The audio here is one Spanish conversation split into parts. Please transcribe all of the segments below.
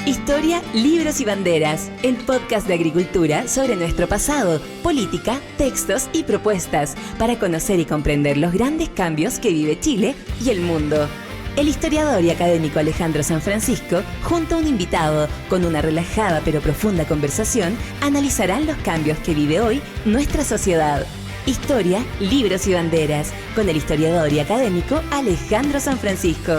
Historia, libros y banderas, el podcast de agricultura sobre nuestro pasado, política, textos y propuestas para conocer y comprender los grandes cambios que vive Chile y el mundo. El historiador y académico Alejandro San Francisco, junto a un invitado, con una relajada pero profunda conversación, analizarán los cambios que vive hoy nuestra sociedad. Historia, libros y banderas, con el historiador y académico Alejandro San Francisco.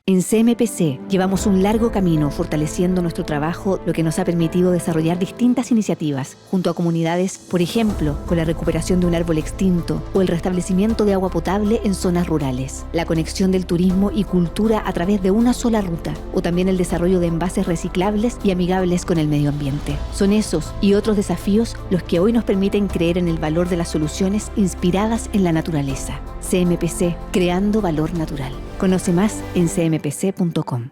En CMPC llevamos un largo camino fortaleciendo nuestro trabajo, lo que nos ha permitido desarrollar distintas iniciativas junto a comunidades, por ejemplo, con la recuperación de un árbol extinto o el restablecimiento de agua potable en zonas rurales, la conexión del turismo y cultura a través de una sola ruta, o también el desarrollo de envases reciclables y amigables con el medio ambiente. Son esos y otros desafíos los que hoy nos permiten creer en el valor de las soluciones inspiradas en la naturaleza. CMPC, creando valor natural. Conoce más en cmpc.com.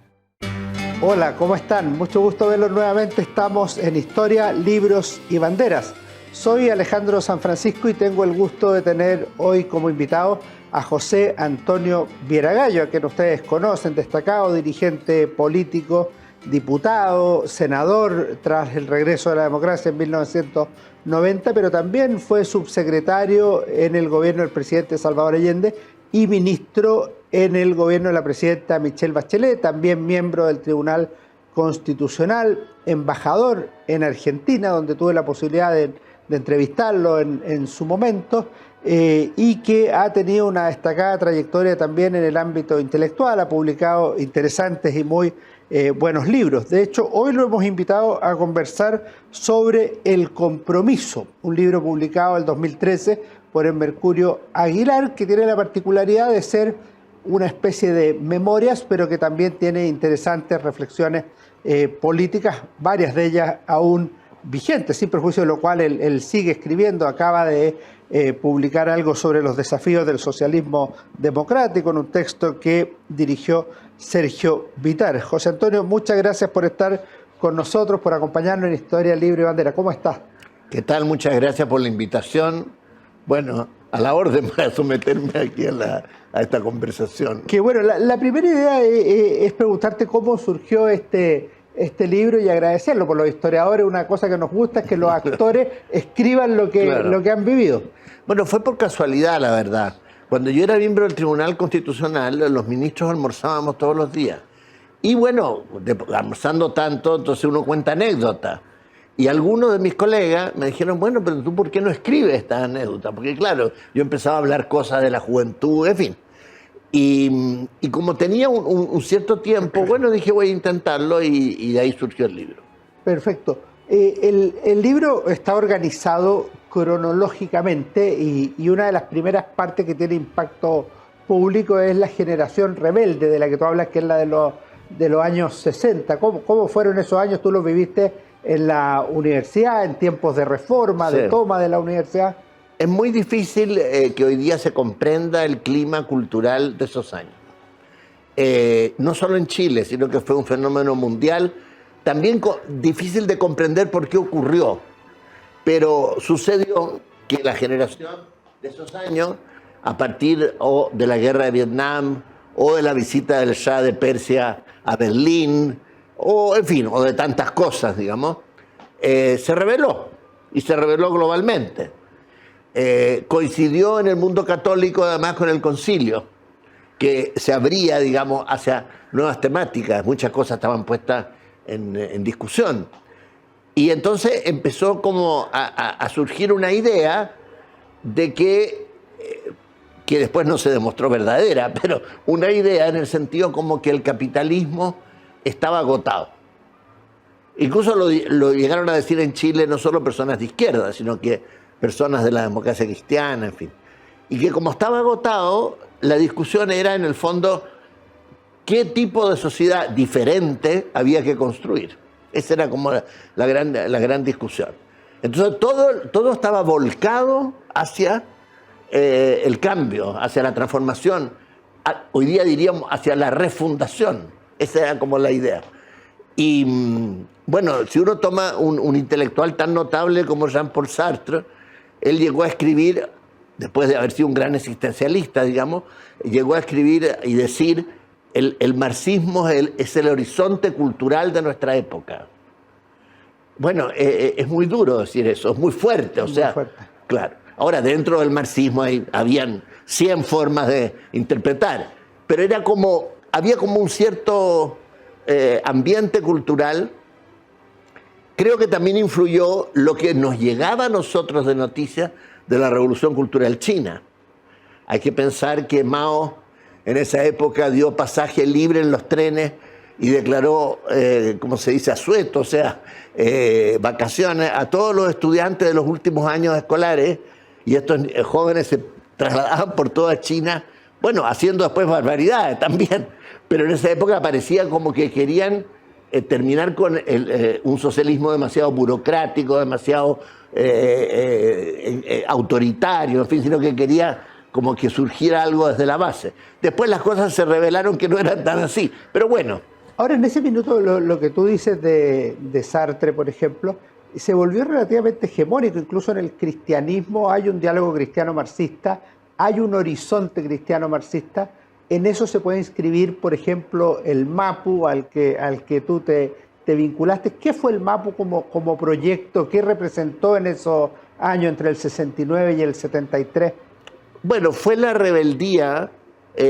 Hola, ¿cómo están? Mucho gusto verlos nuevamente. Estamos en Historia, Libros y Banderas. Soy Alejandro San Francisco y tengo el gusto de tener hoy como invitado a José Antonio Vieragallo, a quien ustedes conocen, destacado dirigente político, diputado, senador tras el regreso de la democracia en 1990, pero también fue subsecretario en el gobierno del presidente Salvador Allende y ministro en el gobierno de la presidenta Michelle Bachelet, también miembro del Tribunal Constitucional, embajador en Argentina, donde tuve la posibilidad de entrevistarlo en su momento, y que ha tenido una destacada trayectoria también en el ámbito intelectual, ha publicado interesantes y muy buenos libros. De hecho, hoy lo hemos invitado a conversar sobre El Compromiso, un libro publicado en 2013 por el Mercurio Aguilar, que tiene la particularidad de ser una especie de memorias, pero que también tiene interesantes reflexiones políticas, varias de ellas aún vigentes, sin perjuicio de lo cual él sigue escribiendo. Acaba de publicar algo sobre los desafíos del socialismo democrático en un texto que dirigió Sergio Vitar. José Antonio, muchas gracias por estar con nosotros, por acompañarnos en Historia, Libre y Bandera. ¿Cómo estás? ¿Qué tal? Muchas gracias por la invitación. Bueno, a la orden para someterme aquí a esta conversación. Que bueno, la primera idea es preguntarte cómo surgió este libro y agradecerlo. Por los historiadores, una cosa que nos gusta es que los actores escriban lo que han vivido. Bueno, fue por casualidad, la verdad. Cuando yo era miembro del Tribunal Constitucional, los ministros almorzábamos todos los días. Y bueno, almorzando tanto, entonces uno cuenta anécdotas. Y algunos de mis colegas me dijeron, bueno, pero tú ¿por qué no escribes estas anécdotas? Porque claro, yo empezaba a hablar cosas de la juventud, en fin. Y como tenía un cierto tiempo, bueno, dije voy a intentarlo y de ahí surgió el libro. Perfecto. El libro está organizado cronológicamente y una de las primeras partes que tiene impacto público es la generación rebelde de la que tú hablas, que es la de los años 60. ¿Cómo fueron esos años? ¿Tú los viviste en la universidad, en tiempos de reforma, de toma de la universidad? Es muy difícil que hoy día se comprenda el clima cultural de esos años. No solo en Chile, sino que fue un fenómeno mundial. También difícil de comprender por qué ocurrió. Pero sucedió que la generación de esos años, a partir o de la guerra de Vietnam, o de la visita del Shah de Persia a Berlín, o en fin, o de tantas cosas, digamos, se rebeló. Y se rebeló globalmente. Coincidió en el mundo católico además con el concilio, que se abría, digamos, hacia nuevas temáticas. Muchas cosas estaban puestas en discusión. Y entonces empezó como a surgir una idea de que después no se demostró verdadera, pero una idea en el sentido como que el capitalismo estaba agotado. Incluso lo llegaron a decir en Chile no solo personas de izquierda, sino que personas de la democracia cristiana, en fin. Y que como estaba agotado, la discusión era en el fondo qué tipo de sociedad diferente había que construir. Esa era como la gran discusión. Entonces todo estaba volcado hacia el cambio, hacia la transformación. Hoy día diríamos hacia la refundación. Esa era como la idea. Y bueno, si uno toma un intelectual tan notable como Jean-Paul Sartre, él llegó a escribir, después de haber sido un gran existencialista, digamos, llegó a escribir y decir el marxismo es el horizonte cultural de nuestra época. Bueno, es muy duro decir eso, es muy fuerte, o sea, fuerte. Claro. Ahora, dentro del marxismo habían 100 formas de interpretar, pero había como un cierto ambiente cultural. Creo que también influyó lo que nos llegaba a nosotros de noticias de la Revolución Cultural China. Hay que pensar que Mao en esa época dio pasaje libre en los trenes y declaró, como se dice, asueto, o sea, vacaciones a todos los estudiantes de los últimos años escolares, y estos jóvenes se trasladaban por toda China, bueno, haciendo después barbaridades también, pero en esa época parecía como que querían terminar con un socialismo demasiado burocrático, demasiado autoritario, en fin, sino que quería como que surgiera algo desde la base. Después las cosas se revelaron que no eran tan así, pero bueno. Ahora, en ese minuto, lo que tú dices de Sartre, por ejemplo, se volvió relativamente hegemónico. Incluso en el cristianismo hay un diálogo cristiano-marxista, hay un horizonte cristiano-marxista. En eso se puede inscribir, por ejemplo, el MAPU al que tú te vinculaste. ¿Qué fue el MAPU como proyecto? ¿Qué representó en esos años entre el 69 y el 73? Bueno, fue la rebeldía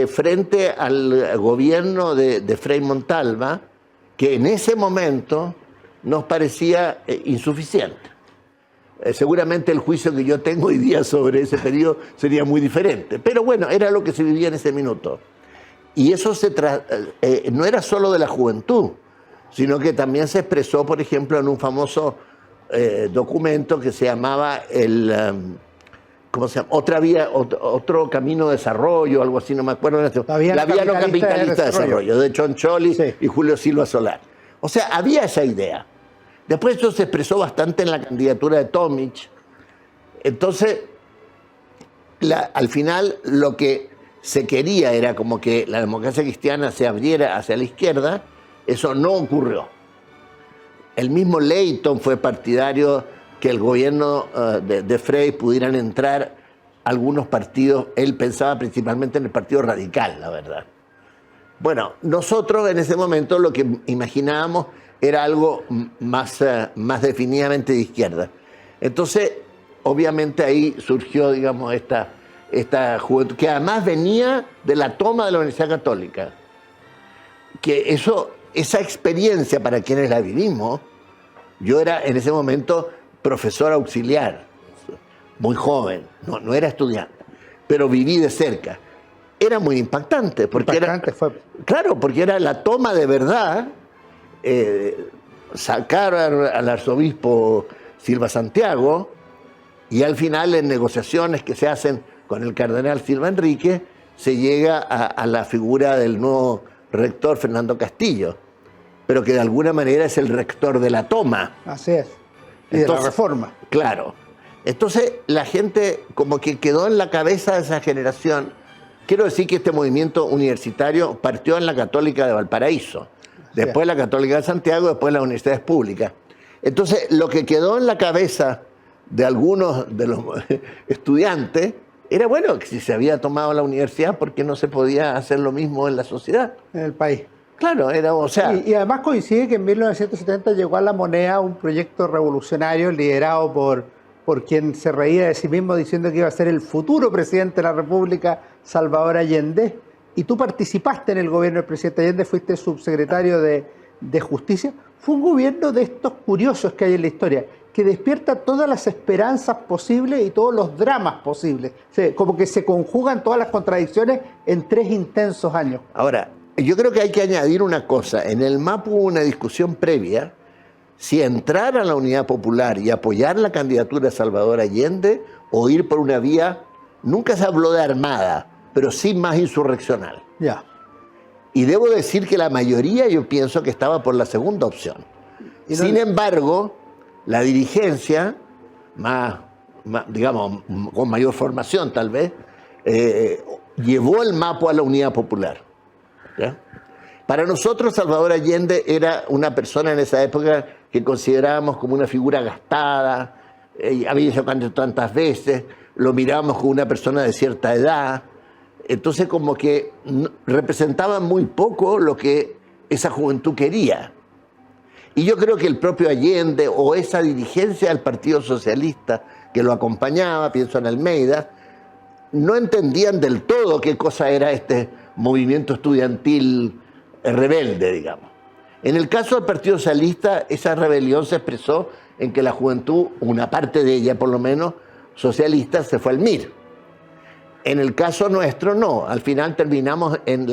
frente al gobierno de Frei Montalva, que en ese momento nos parecía insuficiente. Seguramente el juicio que yo tengo hoy día sobre ese periodo sería muy diferente, pero bueno, era lo que se vivía en ese minuto. Y eso no era solo de la juventud, sino que también se expresó, por ejemplo, en un famoso documento que se llamaba ¿cómo se llama? Otro camino de desarrollo, algo así, no me acuerdo. La vía no capitalista de desarrollo, de Choncholi, sí, y Julio Silva Solar. O sea, había esa idea. Después eso se expresó bastante en la candidatura de Tomic. Entonces, al final lo que se quería era como que la democracia cristiana se abriera hacia la izquierda. Eso no ocurrió. El mismo Leyton fue partidario que el gobierno de Frei pudieran entrar algunos partidos. Él pensaba principalmente en el Partido Radical, la verdad. Bueno, nosotros en ese momento lo que imaginábamos era algo más definidamente de izquierda. Entonces, obviamente ahí surgió, digamos, esta juventud, que además venía de la toma de la Universidad Católica. Que esa experiencia, para quienes la vivimos, yo era en ese momento profesor auxiliar, muy joven, no era estudiante, pero viví de cerca. Era muy impactante, porque claro, porque era la toma de verdad. Sacar al arzobispo Silva Santiago, y al final, en negociaciones que se hacen con el cardenal Silva Enrique, se llega a la figura del nuevo rector Fernando Castillo, pero que de alguna manera es el rector de la toma. Así es. Y de la reforma. Claro. Entonces la gente como que quedó en la cabeza de esa generación. Quiero decir que este movimiento universitario partió en la Católica de Valparaíso, después la Católica de Santiago, después las universidades públicas. Entonces lo que quedó en la cabeza de algunos de los estudiantes era, bueno, que si se había tomado la universidad, ¿por qué no se podía hacer lo mismo en la sociedad? En el país. Claro, o sea... Y además coincide que en 1970 llegó a la moneda un proyecto revolucionario liderado por quien se reía de sí mismo diciendo que iba a ser el futuro presidente de la República, Salvador Allende. Y tú participaste en el gobierno del presidente Allende, fuiste subsecretario de Justicia. Fue un gobierno de estos curiosos que hay en la historia, que despierta todas las esperanzas posibles y todos los dramas posibles. O sea, como que se conjugan todas las contradicciones en 3 intensos años. Ahora, yo creo que hay que añadir una cosa. En el MAP hubo una discusión previa si entrar a la Unidad Popular y apoyar la candidatura de Salvador Allende o ir por una vía, nunca se habló de armada, pero sí más insurreccional. Ya. Y debo decir que la mayoría, yo pienso que estaba por la segunda opción. Sin embargo, la dirigencia, digamos, con mayor formación tal vez, llevó el MAPO a la Unidad Popular. ¿Ya? Para nosotros, Salvador Allende era una persona en esa época que considerábamos como una figura gastada, había hecho tantas veces, lo mirábamos como una persona de cierta edad, Entonces como que representaba muy poco lo que esa juventud quería. Y yo creo que el propio Allende o esa dirigencia del Partido Socialista que lo acompañaba, pienso en Almeida, no entendían del todo qué cosa era este movimiento estudiantil rebelde, digamos. En el caso del Partido Socialista, esa rebelión se expresó en que la juventud, una parte de ella por lo menos, socialista, se fue al MIR. En el caso nuestro, no. Al final terminamos en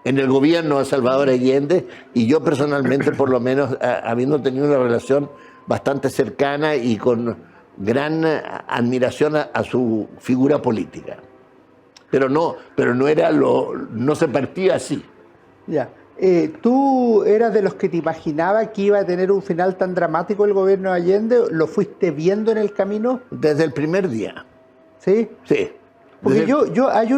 el gobierno de Salvador Allende, y yo personalmente, por lo menos, habiendo tenido una relación bastante cercana y con gran admiración a su figura política. Pero no se partía así. Ya. ¿Tú eras de los que te imaginaba que iba a tener un final tan dramático el gobierno de Allende? ¿Lo fuiste viendo en el camino? Desde el primer día. ¿Sí? Sí. Porque hay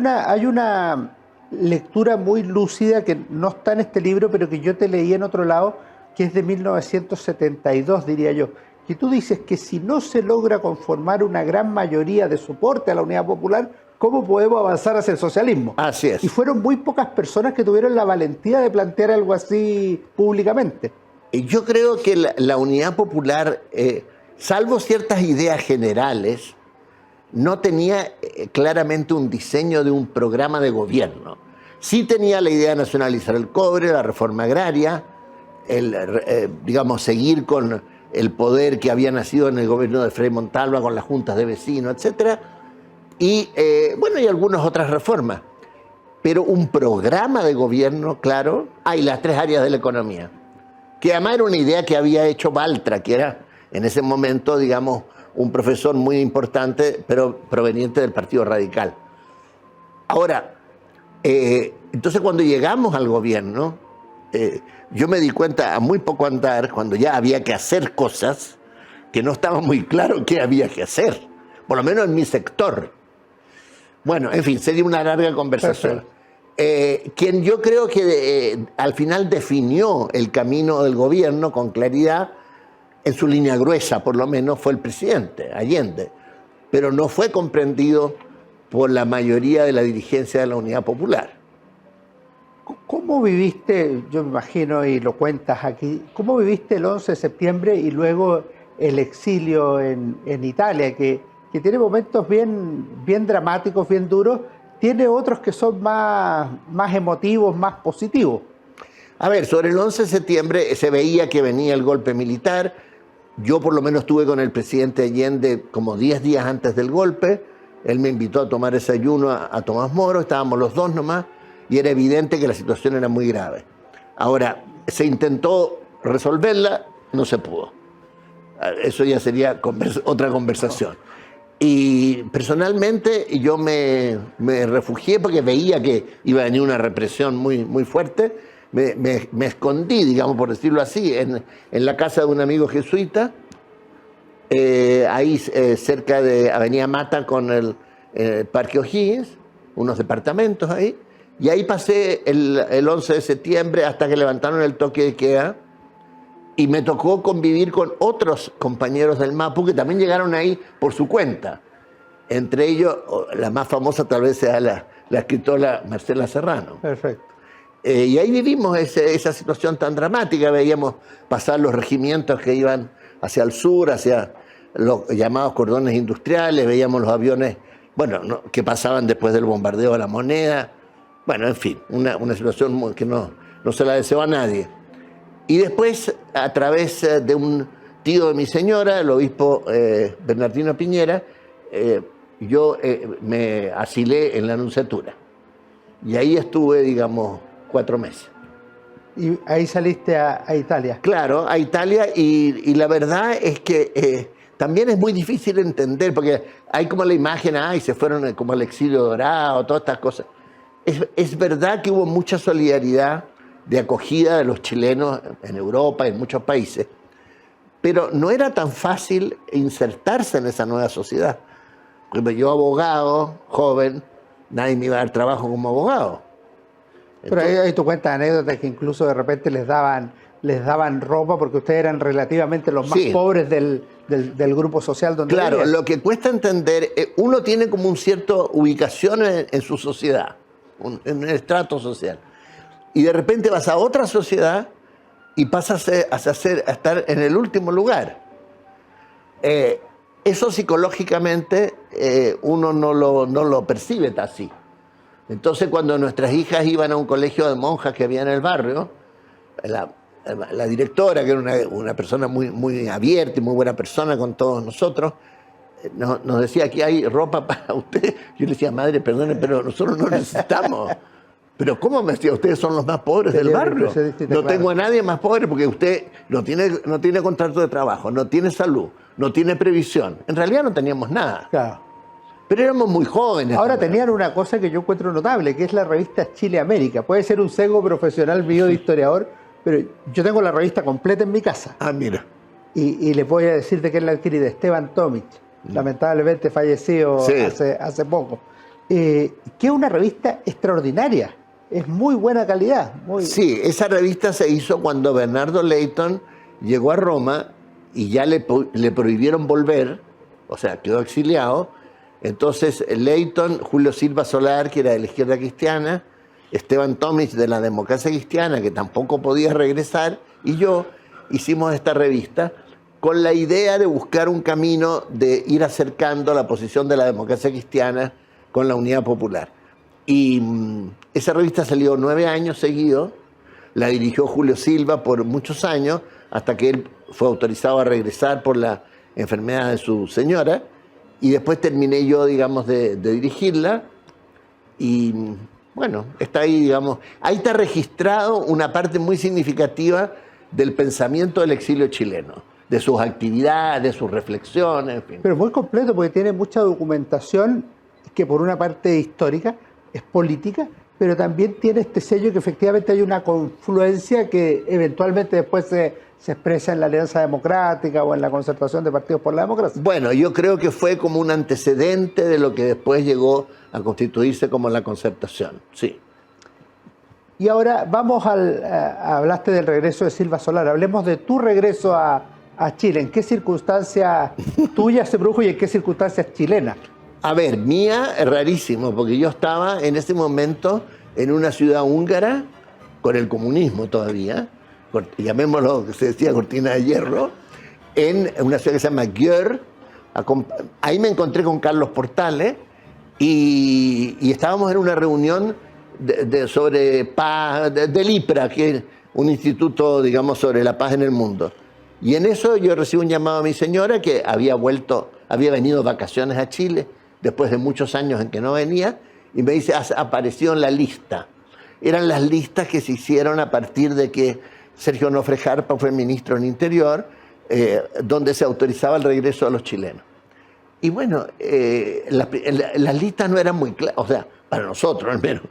una lectura muy lúcida que no está en este libro, pero que yo te leí en otro lado, que es de 1972, diría yo, que tú dices que si no se logra conformar una gran mayoría de soporte a la Unidad Popular, ¿cómo podemos avanzar hacia el socialismo? Así es. Y fueron muy pocas personas que tuvieron la valentía de plantear algo así públicamente. Yo creo que la Unidad Popular, salvo ciertas ideas generales, no tenía claramente un diseño de un programa de gobierno. Sí tenía la idea de nacionalizar el cobre, la reforma agraria, seguir con el poder que había nacido en el gobierno de Frei Montalva con las juntas de vecinos, etc. Y algunas otras reformas. Pero un programa de gobierno, claro, hay las 3 áreas de la economía. Que además era una idea que había hecho Baltra, que era en ese momento, digamos, un profesor muy importante, pero proveniente del Partido Radical. Ahora, entonces cuando llegamos al gobierno, yo me di cuenta a muy poco andar, cuando ya había que hacer cosas, que no estaba muy claro qué había que hacer, por lo menos en mi sector. Bueno, en fin, sería una larga conversación. Quien yo creo que al final definió el camino del gobierno con claridad, en su línea gruesa por lo menos, fue el presidente Allende, pero no fue comprendido por la mayoría de la dirigencia de la Unidad Popular. ¿Cómo viviste, yo me imagino y lo cuentas aquí, cómo viviste el 11 de septiembre y luego el exilio en Italia, que tiene momentos bien dramáticos, bien duros, tiene otros que son más emotivos, más positivos? A ver, sobre el 11 de septiembre se veía que venía el golpe militar. Yo por lo menos estuve con el presidente Allende como 10 días antes del golpe. Él me invitó a tomar desayuno a Tomás Moro, estábamos los dos nomás, y era evidente que la situación era muy grave. Ahora, se intentó resolverla, no se pudo. Eso ya sería otra conversación. Y personalmente yo me refugié porque veía que iba a venir una represión muy, muy fuerte. Me escondí, digamos, por decirlo así, en la casa de un amigo jesuita, ahí cerca de Avenida Mata con el Parque O'Higgins, unos departamentos ahí, y ahí pasé el 11 de septiembre hasta que levantaron el toque de queda, y me tocó convivir con otros compañeros del MAPU que también llegaron ahí por su cuenta. Entre ellos, la más famosa tal vez sea la escritora Marcela Serrano. Perfecto. Y ahí vivimos esa situación tan dramática. Veíamos pasar los regimientos que iban hacia el sur, hacia los llamados cordones industriales, veíamos los aviones, que pasaban después del bombardeo de La Moneda. Bueno, en fin, una situación que no se la deseo a nadie. Y después, a través de un tío de mi señora, el obispo Bernardino Piñera, yo me asilé en la nunciatura. Y ahí estuve, digamos, 4 meses. ¿Y ahí saliste a Italia? Claro, a Italia, y la verdad es que también es muy difícil entender, porque hay como la imagen, se fueron como al exilio dorado, todas estas cosas. Es verdad que hubo mucha solidaridad de acogida de los chilenos en Europa, en muchos países, pero no era tan fácil insertarse en esa nueva sociedad. Porque yo, abogado, joven, nadie me iba a dar trabajo como abogado. Pero ahí tú cuentas anécdotas que incluso de repente les daban ropa porque ustedes eran relativamente los más pobres del grupo social donde vivían. Lo que cuesta entender, uno tiene como una cierta ubicación en su sociedad. en un estrato social. Y de repente vas a otra sociedad y pasas a estar en el último lugar. Eso psicológicamente uno no lo percibe así. Entonces, cuando nuestras hijas iban a un colegio de monjas que había en el barrio, la directora, que era una persona muy, muy abierta y muy buena persona con todos nosotros, nos decía: aquí hay ropa para usted. Yo le decía: madre, perdone, pero nosotros no necesitamos. Pero ¿cómo me decía? Ustedes son los más pobres del barrio. No tengo a nadie más pobre, porque usted no tiene contrato de trabajo, no tiene salud, no tiene previsión. En realidad no teníamos nada. Claro. Pero éramos muy jóvenes. Ahora tenían una cosa que yo encuentro notable, que es la revista Chile América. Puede ser un sesgo profesional mío de historiador, pero yo tengo la revista completa en mi casa. Ah, mira. Y les voy a decir de qué la adquirí, de Esteban Tomic, lamentablemente fallecido Sí. hace poco. Que es una revista extraordinaria. Es muy buena calidad. Sí, esa revista se hizo cuando Bernardo Leyton llegó a Roma y ya le prohibieron volver, o sea, quedó exiliado. Entonces Leyton, Julio Silva Solar, que era de la Izquierda Cristiana, Esteban Tomic de la Democracia Cristiana, que tampoco podía regresar, y yo hicimos esta revista con la idea de buscar un camino de ir acercando la posición de la Democracia Cristiana con la Unidad Popular. Y esa revista salió 9 años seguidos, la dirigió Julio Silva por muchos años, hasta que él fue autorizado a regresar por la enfermedad de su señora, y después terminé yo, digamos, de dirigirla, y bueno, está ahí, digamos, ahí está registrado una parte muy significativa del pensamiento del exilio chileno, de sus actividades, de sus reflexiones, en fin. Pero muy completo, porque tiene mucha documentación que por una parte histórica, es política, pero también tiene este sello que efectivamente hay una confluencia que eventualmente después se expresa en la Alianza Democrática o en la concertación de partidos por la democracia. Bueno, yo creo que fue como un antecedente de lo que después llegó a constituirse como la concertación, sí. Y ahora vamos hablaste del regreso de Silva Solar, hablemos de tu regreso a Chile. ¿En qué circunstancias tuyas se produjo y en qué circunstancias chilenas? A ver, mía es rarísimo, porque yo estaba en ese momento en una ciudad húngara, con el comunismo todavía, llamémoslo, que se decía cortina de hierro, en una ciudad que se llama Győr. Ahí me encontré con Carlos Portales y estábamos en una reunión sobre paz, del IPRA, que es un instituto, digamos, sobre la paz en el mundo. Y en eso yo recibo un llamado a mi señora, que había venido de vacaciones a Chile, después de muchos años en que no venía, y me dice: apareció en la lista. Eran las listas que se hicieron a partir de que Sergio Onofre Jarpa fue ministro del Interior, donde se autorizaba el regreso de los chilenos. Y bueno, las listas no eran muy claras, o sea, para nosotros al menos.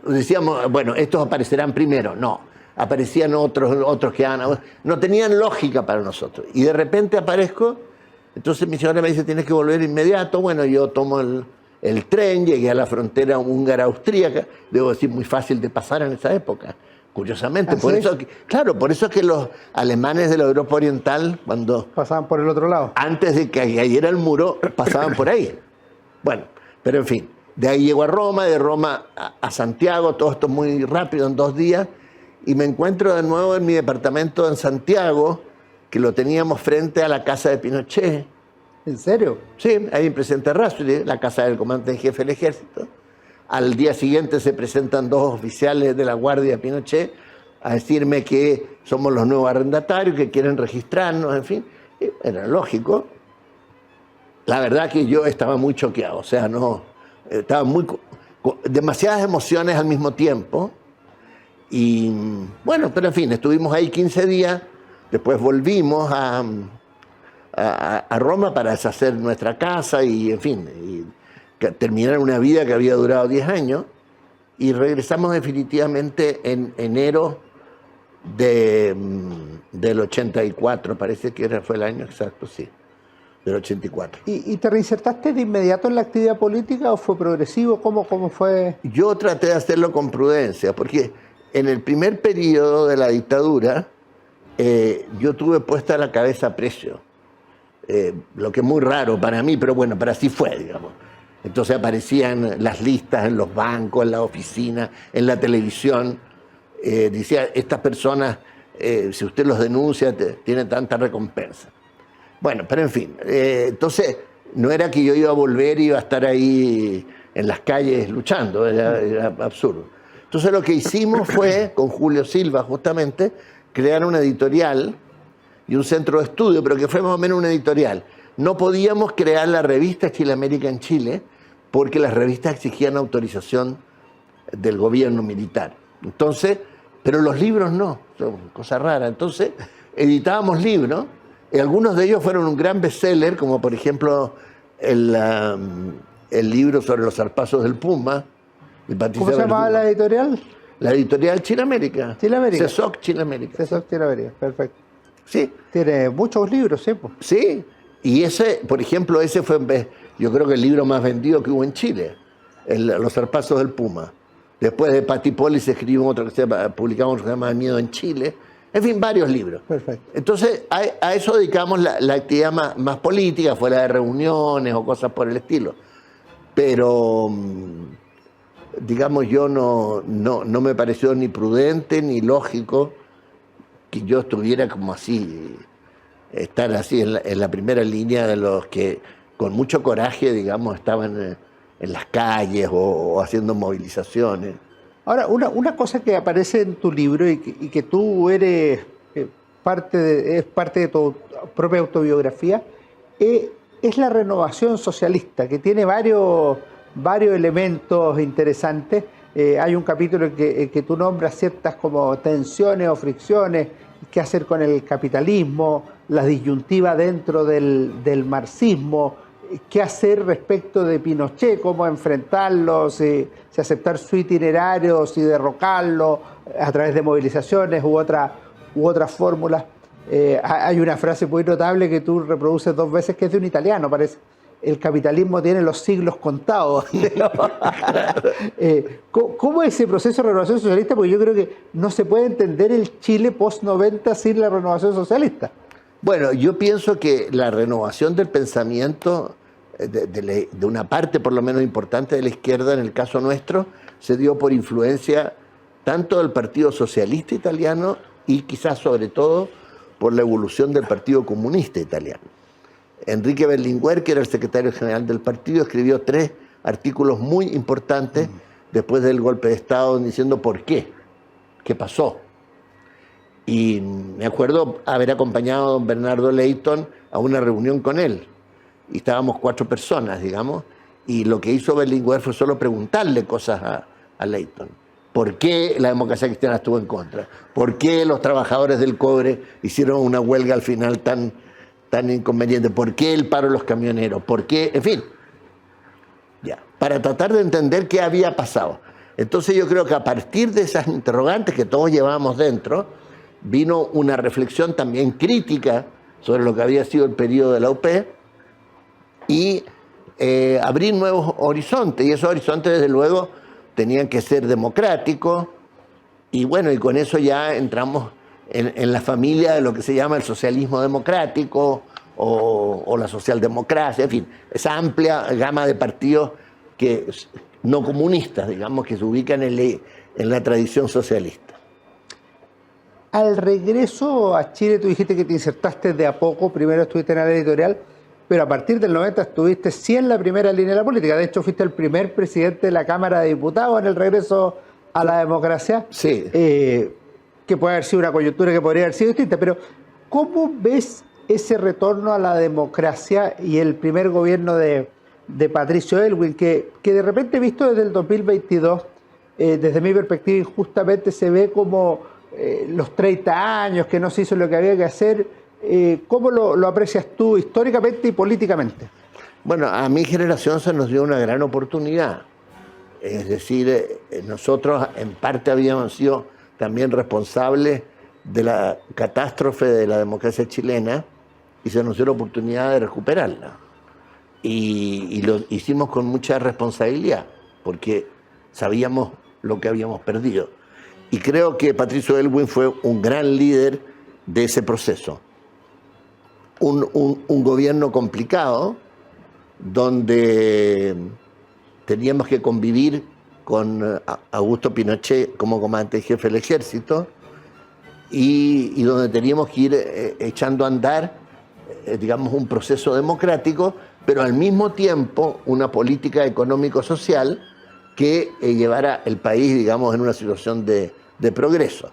Decíamos: bueno, estos aparecerán primero. No, aparecían otros que no tenían lógica para nosotros. Y de repente aparezco. Entonces mi señora me dice: tienes que volver inmediato. Bueno, yo tomo el tren, llegué a la frontera húngara-austríaca, debo decir, muy fácil de pasar en esa época, curiosamente. Por eso es que los alemanes de la Europa Oriental, cuando pasaban por el otro lado, antes de que cayera el muro, pasaban por ahí. Bueno, pero en fin, de ahí llego a Roma, de Roma a Santiago, todo esto muy rápido, en 2 días, y me encuentro de nuevo en mi departamento en Santiago, que lo teníamos frente a la casa de Pinochet. ¿En serio? Sí, ahí en Presidente Rásuli, la casa del comandante en jefe del ejército. Al día siguiente se presentan 2 oficiales de la Guardia de Pinochet a decirme que somos los nuevos arrendatarios, que quieren registrarnos, en fin. Y era lógico. La verdad que yo estaba muy choqueado, o sea, estaba demasiadas emociones al mismo tiempo. Y bueno, pero en fin, estuvimos ahí 15 días. Después volvimos a Roma para deshacer nuestra casa y, en fin, y terminar una vida que había durado 10 años. Y regresamos definitivamente en enero del 84, parece que fue el año exacto, sí, del 84. ¿Y te reinsertaste de inmediato en la actividad política o fue progresivo? ¿Cómo fue? Yo traté de hacerlo con prudencia, porque en el primer periodo de la dictadura, yo tuve puesta la cabeza a precio, lo que es muy raro para mí, pero bueno, para así fue, digamos. Entonces aparecían las listas en los bancos, en la oficina, en la televisión. Decía, estas personas, si usted los denuncia, tiene tanta recompensa. Bueno, pero en fin, entonces no era que yo iba a volver y iba a estar ahí en las calles luchando, era absurdo. Entonces lo que hicimos fue, con Julio Silva justamente, crear una editorial y un centro de estudio, pero que fue más o menos una editorial. No podíamos crear la revista Chile América en Chile porque las revistas exigían autorización del gobierno militar. Entonces, pero los libros no, son cosas raras. Entonces, editábamos libros, y algunos de ellos fueron un gran bestseller, como por ejemplo el libro sobre los zarpazos del Puma. ¿Cómo se llamaba la editorial? La editorial Chile América. Chile América. CESOC Chile América. CESOC Chile América, perfecto. Sí. Tiene muchos libros, ¿sí? Pues. Sí, y ese, por ejemplo, ese fue, yo creo que el libro más vendido que hubo en Chile, Los zarpazos del Puma. Después de Patti Poli se escribió otro que publicamos otro que se llama Miedo en Chile. En fin, varios libros. Perfecto. Entonces, a eso dedicamos la actividad más política, fuera de reuniones o cosas por el estilo. Pero, digamos, yo no me pareció ni prudente ni lógico que yo estuviera como así, estar así en la primera línea de los que con mucho coraje, digamos, estaban en las calles o haciendo movilizaciones. Ahora, una cosa que aparece en tu libro y que tú eres parte de tu propia autobiografía, es la renovación socialista, que tiene varios elementos interesantes. Hay un capítulo en que tú nombras ciertas como tensiones o fricciones, qué hacer con el capitalismo, la disyuntiva dentro del marxismo, qué hacer respecto de Pinochet, cómo enfrentarlo, si aceptar su itinerario, si derrocarlo a través de movilizaciones u otras fórmulas. Hay una frase muy notable que tú reproduces 2 veces, que es de un italiano, parece. El capitalismo tiene los siglos contados. ¿Cómo es ese proceso de renovación socialista? Porque yo creo que no se puede entender el Chile post-90 sin la renovación socialista. Bueno, yo pienso que la renovación del pensamiento de una parte por lo menos importante de la izquierda, en el caso nuestro, se dio por influencia tanto del Partido Socialista Italiano y quizás sobre todo por la evolución del Partido Comunista Italiano. Enrique Berlinguer, que era el secretario general del partido, escribió 3 artículos muy importantes después del golpe de Estado diciendo por qué pasó. Y me acuerdo haber acompañado a don Bernardo Leighton a una reunión con él. Y estábamos 4 personas, digamos, y lo que hizo Berlinguer fue solo preguntarle cosas a Leighton. ¿Por qué la democracia cristiana estuvo en contra? ¿Por qué los trabajadores del cobre hicieron una huelga al final tan inconveniente? ¿Por qué el paro de los camioneros? ¿Por qué? En fin, ya, para tratar de entender qué había pasado. Entonces yo creo que a partir de esas interrogantes que todos llevábamos dentro, vino una reflexión también crítica sobre lo que había sido el periodo de la UP y abrir nuevos horizontes. Y esos horizontes, desde luego, tenían que ser democráticos. Y bueno, y con eso ya entramos en la familia de lo que se llama el socialismo democrático o la socialdemocracia, en fin, esa amplia gama de partidos que no comunistas, digamos, que se ubican en la tradición socialista. Al regreso a Chile, tú dijiste que te insertaste de a poco, primero estuviste en la editorial, pero a partir del 90 estuviste sí en la primera línea de la política. De hecho, fuiste el primer presidente de la Cámara de Diputados en el regreso a la democracia. Sí. Que puede haber sido una coyuntura que podría haber sido distinta, pero ¿cómo ves ese retorno a la democracia y el primer gobierno de Patricio Aylwin, que de repente, visto desde el 2022, desde mi perspectiva injustamente se ve como los 30 años que no se hizo lo que había que hacer? ¿Cómo lo aprecias tú históricamente y políticamente? Bueno, a mi generación se nos dio una gran oportunidad. Es decir, nosotros en parte habíamos sido también responsables de la catástrofe de la democracia chilena y se nos dio la oportunidad de recuperarla. Y lo hicimos con mucha responsabilidad, porque sabíamos lo que habíamos perdido. Y creo que Patricio Aylwin fue un gran líder de ese proceso. Un gobierno complicado, donde teníamos que convivir con Augusto Pinochet como comandante jefe del ejército y donde teníamos que ir echando a andar, digamos, un proceso democrático, pero al mismo tiempo una política económico-social que llevara el país, digamos, en una situación de progreso.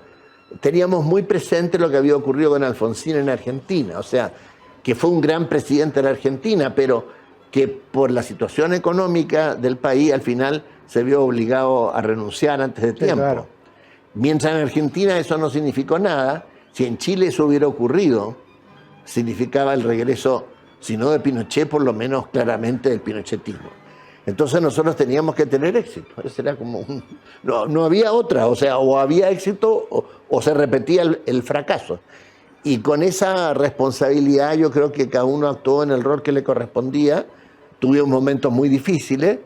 Teníamos muy presente lo que había ocurrido con Alfonsín en Argentina, o sea, que fue un gran presidente de la Argentina, pero que por la situación económica del país al final se vio obligado a renunciar antes de tiempo. Claro. Mientras en Argentina eso no significó nada, si en Chile eso hubiera ocurrido, significaba el regreso, si no de Pinochet, por lo menos claramente del pinochetismo. Entonces nosotros teníamos que tener éxito. Ese era como no había otra, o sea, o había éxito o se repetía el fracaso. Y con esa responsabilidad yo creo que cada uno actuó en el rol que le correspondía. Tuvimos momentos muy difíciles,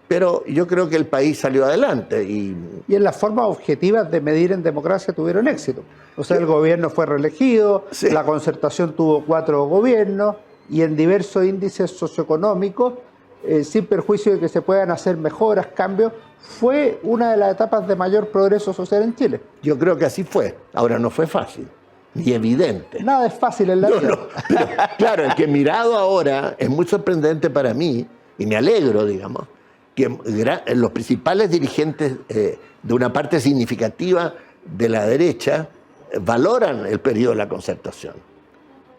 pero yo creo que el país salió adelante. Y en las formas objetivas de medir en democracia tuvieron éxito. O sea, el gobierno fue reelegido, sí, la Concertación tuvo 4 gobiernos y en diversos índices socioeconómicos, sin perjuicio de que se puedan hacer mejoras, cambios, fue una de las etapas de mayor progreso social en Chile. yo creo que así fue. Ahora, no fue fácil, ni evidente. Nada es fácil en la vida. No, pero, claro, el que mirado ahora es muy sorprendente para mí, y me alegro, digamos, que los principales dirigentes de una parte significativa de la derecha valoran el periodo de la Concertación.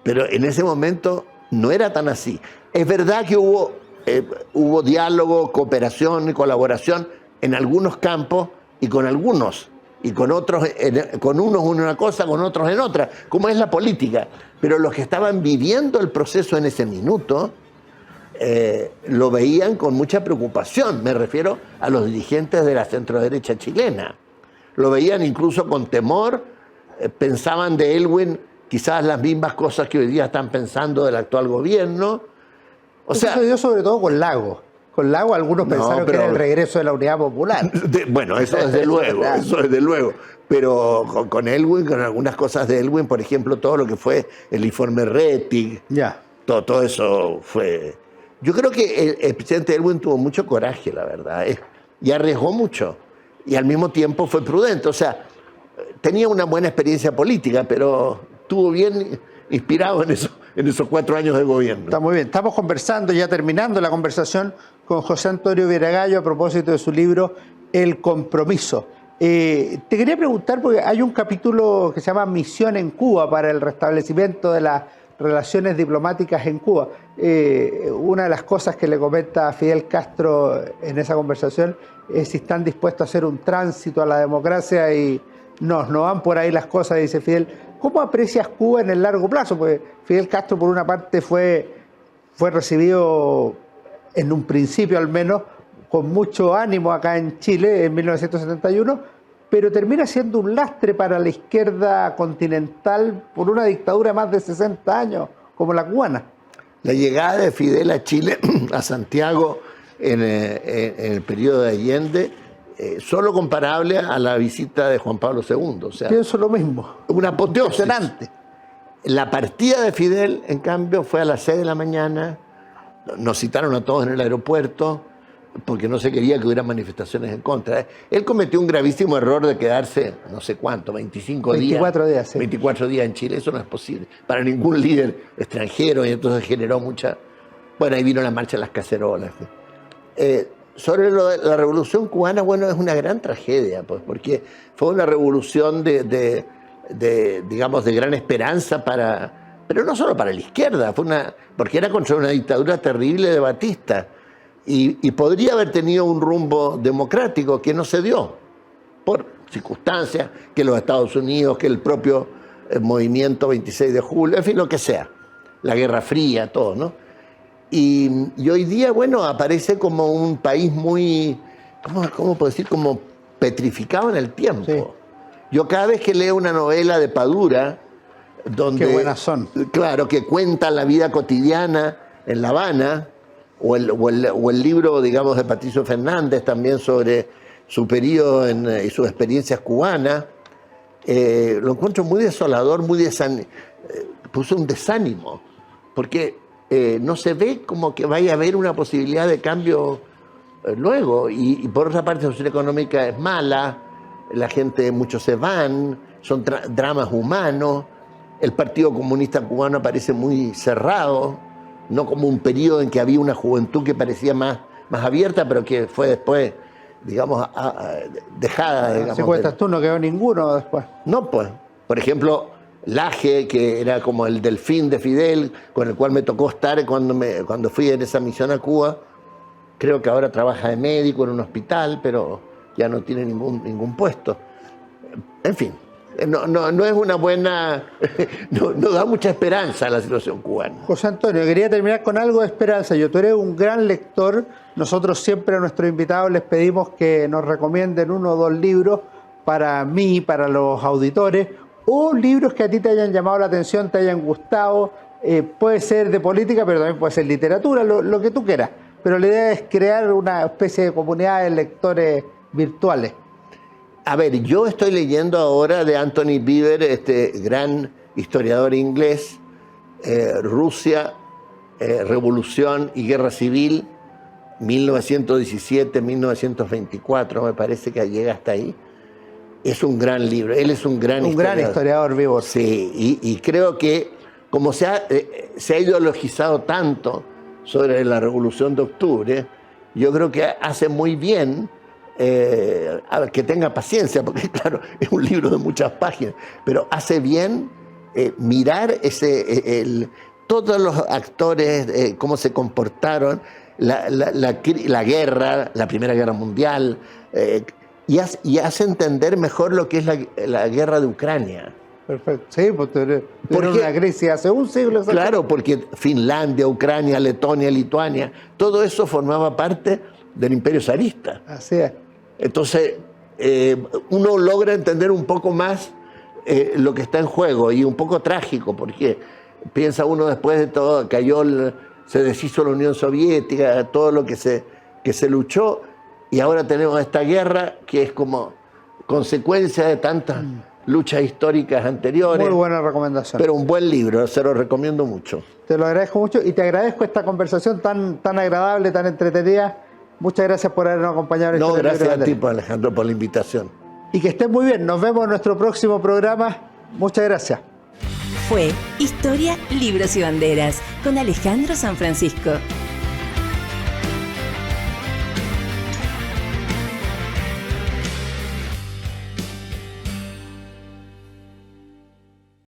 Pero en ese momento no era tan así. Es verdad que hubo diálogo, cooperación y colaboración en algunos campos y con algunos, y con otros, con unos en una cosa, con otros en otra, como es la política. Pero los que estaban viviendo el proceso en ese minuto lo veían con mucha preocupación. Me refiero a los dirigentes de la centroderecha chilena. Lo veían incluso con temor, pensaban de Aylwin quizás las mismas cosas que hoy día están pensando del actual gobierno. Eso se dio sobre todo con Lago. Con Lago algunos pensaron que era el regreso de la Unidad Popular. Bueno, eso desde luego, eso desde luego. Pero con Aylwin, con algunas cosas de Aylwin, por ejemplo, todo lo que fue el informe Rettig, todo eso fue... Yo creo que el presidente Aylwin tuvo mucho coraje, la verdad, y arriesgó mucho. Y al mismo tiempo fue prudente. O sea, tenía una buena experiencia política, pero estuvo bien inspirado en esos 4 años de gobierno. Está muy bien. Estamos conversando, ya terminando la conversación, con José Antonio Viragallo a propósito de su libro El Compromiso. Te quería preguntar, porque hay un capítulo que se llama Misión en Cuba para el restablecimiento de las relaciones diplomáticas en Cuba. Una de las cosas que le comenta a Fidel Castro en esa conversación es si están dispuestos a hacer un tránsito a la democracia y no van por ahí las cosas, dice Fidel. ¿Cómo aprecias Cuba en el largo plazo? Porque Fidel Castro, por una parte, fue recibido, en un principio al menos, con mucho ánimo acá en Chile en 1971, pero termina siendo un lastre para la izquierda continental por una dictadura de más de 60 años, como la cubana. La llegada de Fidel a Chile, a Santiago, en el periodo de Allende, solo comparable a la visita de Juan Pablo II. O sea, pienso lo mismo. Una apoteosis. Impresionante. La partida de Fidel, en cambio, fue a las 6 de la mañana. Nos citaron a todos en el aeropuerto porque no se quería que hubiera manifestaciones en contra. Él cometió un gravísimo error de quedarse, no sé cuánto, 24 días, sí. 24 días en Chile. Eso no es posible para ningún líder extranjero, y entonces generó mucha... Bueno, ahí vino la marcha de las cacerolas. Sobre la revolución cubana, bueno, es una gran tragedia, pues, porque fue una revolución digamos, de gran esperanza pero no solo para la izquierda, porque era contra una dictadura terrible de Batista, y podría haber tenido un rumbo democrático que no se dio, por circunstancias, que los Estados Unidos, que el propio movimiento 26 de julio, en fin, lo que sea, la Guerra Fría, todo, ¿no? Y hoy día, bueno, aparece como un país muy, ¿cómo puedo decir? Como petrificado en el tiempo. Sí. Yo cada vez que leo una novela de Padura, donde... Qué buenas son. Claro, que cuenta la vida cotidiana en La Habana, o el libro, digamos, de Patricio Fernández, también sobre su periodo y sus experiencias cubanas, lo encuentro muy desolador, puso un desánimo, porque... no se ve como que vaya a haber una posibilidad de cambio luego. Y por otra parte, la situación económica es mala, la gente, muchos se van, son dramas humanos, el Partido Comunista Cubano parece muy cerrado, no como un periodo en que había una juventud que parecía más abierta, pero que fue después, digamos, dejada. Digamos, si cuentas tú, no quedó ninguno después. No, pues, por ejemplo, Laje, que era como el delfín de Fidel, con el cual me tocó estar cuando fui en esa misión a Cuba, creo que ahora trabaja de médico en un hospital, pero ya no tiene ningún puesto. En fin, no es una buena, no da mucha esperanza a la situación cubana. José Antonio, quería terminar con algo de esperanza. Tú eres un gran lector. Nosotros siempre a nuestros invitados les pedimos que nos recomienden 1 o 2 libros para mí, para los auditores, o libros que a ti te hayan llamado la atención, te hayan gustado. Puede ser de política, pero también puede ser literatura, lo que tú quieras. Pero la idea es crear una especie de comunidad de lectores virtuales. A ver, yo estoy leyendo ahora de Anthony Beevor, este gran historiador inglés, Rusia, Revolución y Guerra Civil, 1917-1924, me parece que llega hasta ahí. Es un gran libro, él es un gran historiador, Beevor. Sí, y creo que como se ha ideologizado tanto sobre la Revolución de Octubre, yo creo que hace muy bien que tenga paciencia, porque claro, es un libro de muchas páginas, pero hace bien mirar todos los actores, cómo se comportaron, la guerra, la Primera Guerra Mundial, y hace entender mejor lo que es la guerra de Ucrania. Perfecto, sí, porque una crisis hace un siglo. Claro, porque Finlandia, Ucrania, Letonia, Lituania, todo eso formaba parte del Imperio zarista. Así es. Entonces, uno logra entender un poco más lo que está en juego, y un poco trágico, porque piensa uno, después de todo, se deshizo la Unión Soviética, todo lo que se luchó, y ahora tenemos esta guerra que es como consecuencia de tantas luchas históricas anteriores. Muy buena recomendación. Pero un buen libro, se lo recomiendo mucho. Te lo agradezco mucho y te agradezco esta conversación tan agradable, tan entretenida. Muchas gracias por habernos acompañado. No, gracias a ti, Alejandro, por la invitación. Y que estés muy bien. Nos vemos en nuestro próximo programa. Muchas gracias. Fue Historia, Libros y Banderas con Alejandro San Francisco.